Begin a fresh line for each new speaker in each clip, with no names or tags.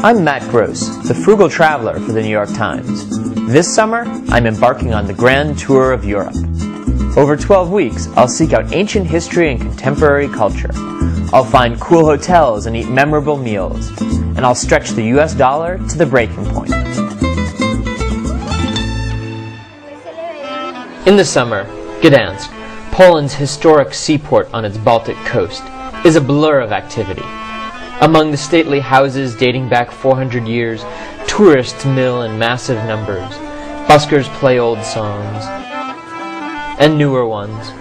I'm Matt Gross, the frugal traveler for the New York Times. This summer, I'm embarking on the grand tour of Europe. Over 12 weeks, I'll seek out ancient history and contemporary culture. I'll find cool hotels and eat memorable meals. And I'll stretch the US dollar to the breaking point. In the summer, Gdansk, Poland's historic seaport on its Baltic coast, is a blur of activity. Among the stately houses dating back 400 years, tourists mill in massive numbers. Buskers play old songs, and newer ones.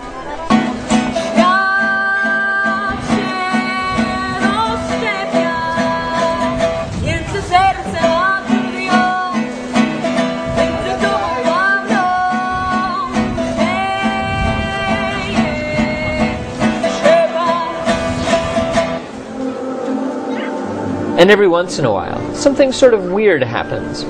And every once in a while, something sort of weird happens.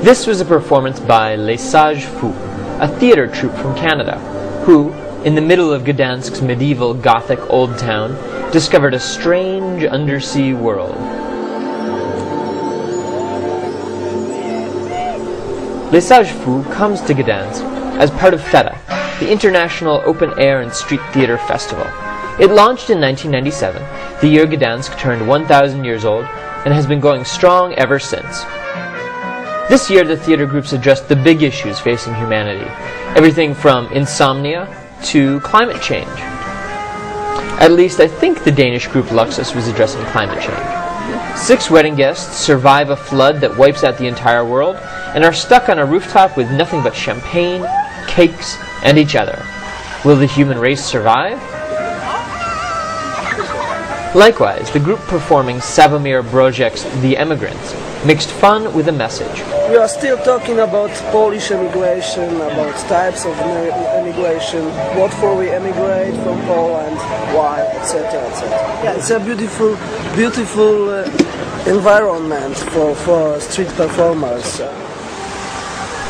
This was a performance by Les Sages Fous, a theater troupe from Canada, who, in the middle of Gdansk's medieval Gothic old town, discovered a strange undersea world. Les Sages Fous comes to Gdansk as part of FETA, the International Open Air and Street Theater Festival. It launched in 1997, the year Gdansk turned 1,000 years old, and has been going strong ever since. This year the theater groups addressed the big issues facing humanity, everything from insomnia to climate change. At least I think the Danish group Luxus was addressing climate change. 6 wedding guests survive a flood that wipes out the entire world, and are stuck on a rooftop with nothing but champagne, cakes, and each other. Will the human race survive? Likewise, the group performing Sławomir Brożek's The Emigrants mixed fun with a message.
We are still talking about Polish emigration, about types of emigration, what for we emigrate from Poland, why, etc., etc. Yeah, it's a beautiful environment for street performers.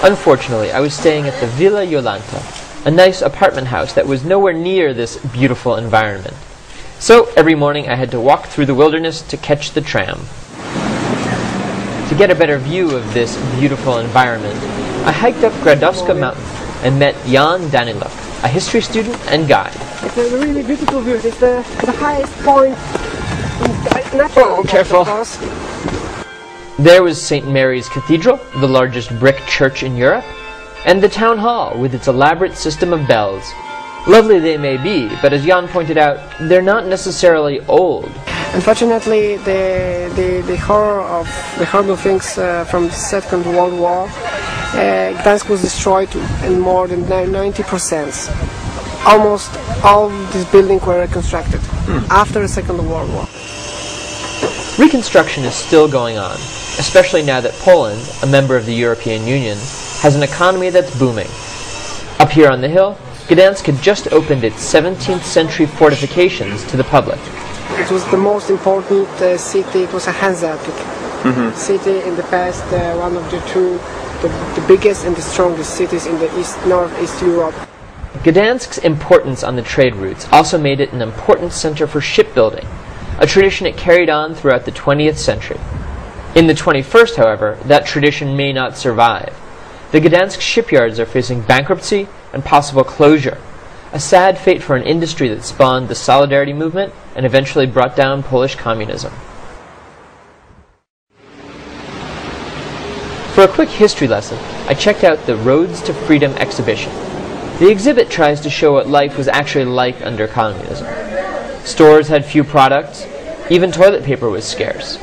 Unfortunately, I was staying at the Villa Jolanta, a nice apartment house that was nowhere near this beautiful environment. So every morning I had to walk through the wilderness to catch the tram. To get a better view of this beautiful environment, I hiked up Gradowska Mountain and met Jan Daniluk, a history student and guide.
It's a really beautiful view. It's the highest point in natural.
Careful. There was St. Mary's Cathedral, the largest brick church in Europe, and the town hall with its elaborate system of bells. Lovely they may be, but as Jan pointed out, they're not necessarily old.
Unfortunately, the horrible things from the Second World War, Gdansk was destroyed in more than 90%. Almost all these buildings were reconstructed after the Second World War.
Reconstruction is still going on, especially now that Poland, a member of the European Union, has an economy that's booming. Up here on the hill, Gdansk had just opened its 17th century fortifications to the public.
It was the most important city. It was a Hanseatic city in the past, one of the biggest and the strongest cities in the northeast Europe.
Gdansk's importance on the trade routes also made it an important center for shipbuilding, a tradition it carried on throughout the 20th century. In the 21st, however, that tradition may not survive. The Gdansk shipyards are facing bankruptcy and possible closure, a sad fate for an industry that spawned the Solidarity movement and eventually brought down Polish communism. For a quick history lesson, I checked out the Roads to Freedom exhibition. The exhibit tries to show what life was actually like under communism. Stores had few products, even toilet paper was scarce,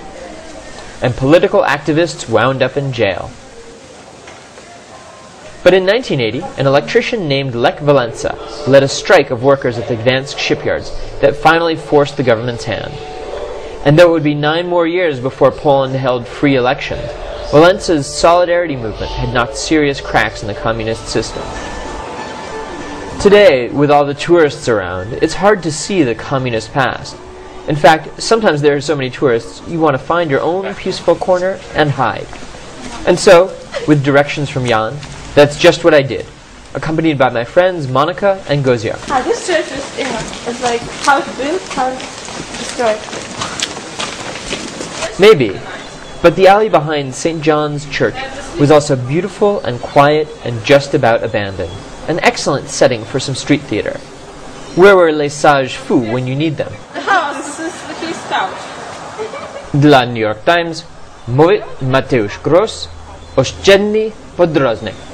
and political activists wound up in jail. But in 1980, an electrician named Lech Walesa led a strike of workers at the Gdansk shipyards that finally forced the government's hand. And though it would be 9 more years before Poland held free elections, Walensa's Solidarity movement had knocked serious cracks in the communist system. Today, with all the tourists around, it's hard to see the communist past. In fact, sometimes there are so many tourists, you want to find your own peaceful corner and hide. And so, with directions from Jan, that's just what I did, accompanied by my friends Monica and Gozia.
This church is like how to build, how to destroy.
Maybe, but the alley behind St. John's Church was also beautiful and quiet and just about abandoned. An excellent setting for some street theater. Where were les sages fous when you need them?
The house is the key stout.
Dla New York Times, mówił Mateusz Gross, oszczędny podróżnik.